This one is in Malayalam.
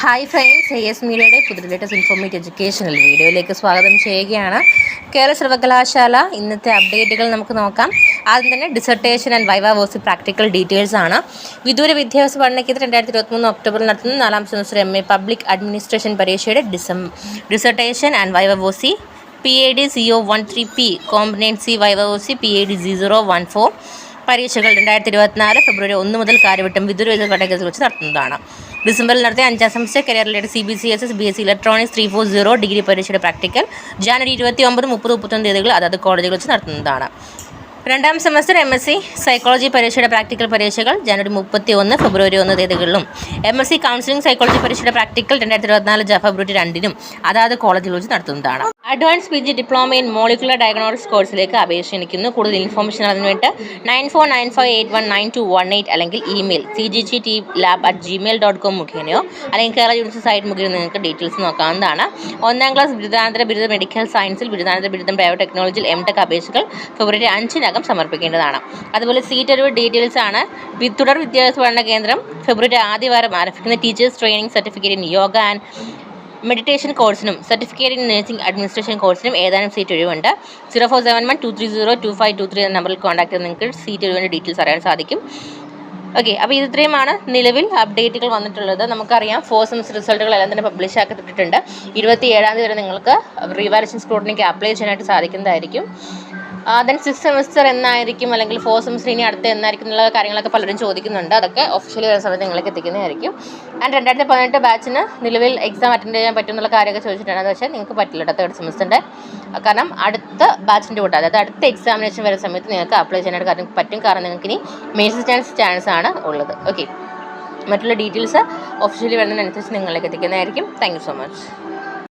ഹായ് ഫ്രണ്ട്സ്, എസ് മീഡിയയുടെ പുതിയ ലേറ്റസ്റ്റ് ഇൻഫോർമേറ്റീവ് എഡ്യൂക്കേഷണൽ വീഡിയോയിലേക്ക് സ്വാഗതം ചെയ്യുകയാണ്. കേരള സർവകലാശാല ഇന്നത്തെ അപ്ഡേറ്റുകൾ നമുക്ക് നോക്കാം. ആദ്യം തന്നെ dissertation and viva voce practical details ആണ്. വിദൂര വിദ്യാഭ്യാസ പഠനക്കേന്ദ്രം 2023 ഒക്ടോബറിൽ നടത്തുന്ന 4ാം സെമസ്റ്റർ MA പബ്ലിക് അഡ്മിനിസ്ട്രേഷൻ പരീക്ഷയുടെ dissertation and viva voce PAD CO13P കോമ്പനൻസി വൈവ വോസി PAD C014 പരീക്ഷകൾ 2024 ഫെബ്രുവരി 1 മുതൽ കാര്യവട്ടം വിദൂര വിദ്യാഭ്യാസ പഠനകേന്ദ്രത്തിൽ വെച്ച് നടത്തുന്നതാണ്. ഡിസംബറിൽ നടത്തിയ 5ാം semester career related CBCSS BSc electronics 340 degree പരീക്ഷയുടെ പ്രാക്ടിക്കൽ ജനുവരി 29, 30, 31 തീയതികൾ അതാത് കോളേജുകളിൽ വെച്ച് നടത്തുന്നതാണ്. 2ാം സെമസ്റ്റർ MSc സൈക്കോളജി പരീക്ഷയുടെ പ്രാക്ടിക്കൽ പരീക്ഷകൾ ജനുവരി 31, ഫെബ്രുവരി 1 തീയതികളിലും MSc കൗൺസിലിംഗ് സൈക്കോളജി പരീക്ഷയുടെ പ്രാക്ടിക്കൽ 2024 ഫെബ്രുവരി 2-നും അതാത് കോളേജുകളിൽ വെച്ച് നടത്തുന്നതാണ്. Advance PG diploma in molecular diagnostics കോഴ്സിലേക്ക് അപേക്ഷ ക്ഷണിക്കുന്നു. കൂടുതൽ ഇൻഫോർമേഷൻ അതിനുവേണ്ടി 9495811218 അല്ലെങ്കിൽ ഇമെയിൽ cgtlab@gmail.com മുഖേനയോ അല്ലെങ്കിൽ കേരള യൂണിവേഴ്സിറ്റി സൈറ്റ് മുഖേന നിങ്ങൾക്ക് ഡീറ്റെയിൽസ് നോക്കാവുന്നതാണ്. 1ാം ക്ലാസ് ബിരുദാനന്തര ബിരുദം മെഡിക്കൽ സയൻസിൽ, ബിരുദാനന്തര ബിരുദം ബയോടെക്നോളജിയിൽ MTech അപേക്ഷകൾ ഫെബ്രുവരി 5-നകം സമർപ്പിക്കേണ്ടതാണ്. അതുപോലെ സീറ്റ് ഒഴിവ് ഡീറ്റെയിൽസ് ആണ്. തുടർ വിദ്യാഭ്യാസ പഠന കേന്ദ്രം ഫെബ്രുവരി ആദ്യ വാരം ആരംഭിക്കുന്ന teachers training certificate in yoga and meditation കോഴ്സിനും സർട്ടിഫിക്കറ്റ് ഇൻ നഴ്സിംഗ് അഡ്മിനിസ്ട്രേഷൻ കോഴ്സിനും ഏതാനും സീറ്റ് ഒഴിവുണ്ട്. 047123022523 എന്ന നമ്പറിൽ കോൺടാക്ട് ചെയ്ത് നിങ്ങൾക്ക് സീറ്റ് ഒഴിവിൻ്റെ ഡീറ്റെയിൽസ് അറിയാൻ സാധിക്കും. ഓക്കെ, അപ്പോൾ ഇത്രയുമാണ് നിലവിൽ അപ്ഡേറ്റുകൾ വന്നിട്ടുള്ളത്. നമുക്കറിയാം 4th സെമസ്റ്റർ റിസൾട്ടുകളെല്ലാം തന്നെ പബ്ലിഷ് ആക്കിയിട്ടുണ്ട്. 27-ാം തീയതി വരെ നിങ്ങൾക്ക് റീവാലുവേഷൻ സ്ക്രൂട്ടിനിക്ക് അപ്ലൈ ചെയ്യാനായിട്ട് സാധിക്കുന്നതായിരിക്കും. ദെൻ 6th സെമസ്റ്റർ എന്നായിരിക്കും, അല്ലെങ്കിൽ 4th സെമസ്റ്റർ ഇനി അടുത്ത എന്നായിരിക്കും എന്നുള്ള കാര്യങ്ങളൊക്കെ പലരും ചോദിക്കുന്നുണ്ട്. അതൊക്കെ ഒഫീഷ്യലി വരുന്ന സമയത്ത് നിങ്ങൾക്ക് എത്തിക്കുന്നതായിരിക്കും. ആൻഡ് 2018 ബാച്ചിന് നിലവിൽ എക്സാം അറ്റൻഡ് ചെയ്യാൻ പറ്റും എന്നുള്ള കാര്യമൊക്കെ ചോദിച്ചിട്ടുണ്ട്. എന്ന് വെച്ചാൽ നിങ്ങൾക്ക് പറ്റില്ല 3rd സെമസ്റ്ററിൻ്റെ, കാരണം അടുത്ത ബാച്ചിൻ്റെ കൂടെ, അതായത് അടുത്ത എക്സാമിനേഷൻ വരുന്ന സമയത്ത് നിങ്ങൾക്ക് അപ്ലൈ ചെയ്യാനായിട്ട് പറ്റും. കാരണം നിങ്ങൾക്ക് ഇനി മെയിൻസ് ചാൻസ് ആണ് ഉള്ളത്. ഓക്കെ, മറ്റുള്ള ഡീറ്റെയിൽസ് ഒഫീഷ്യലി വരുന്നതിനനുസരിച്ച് നിങ്ങളിലേക്ക് എത്തിക്കുന്നതായിരിക്കും. Thank you so much.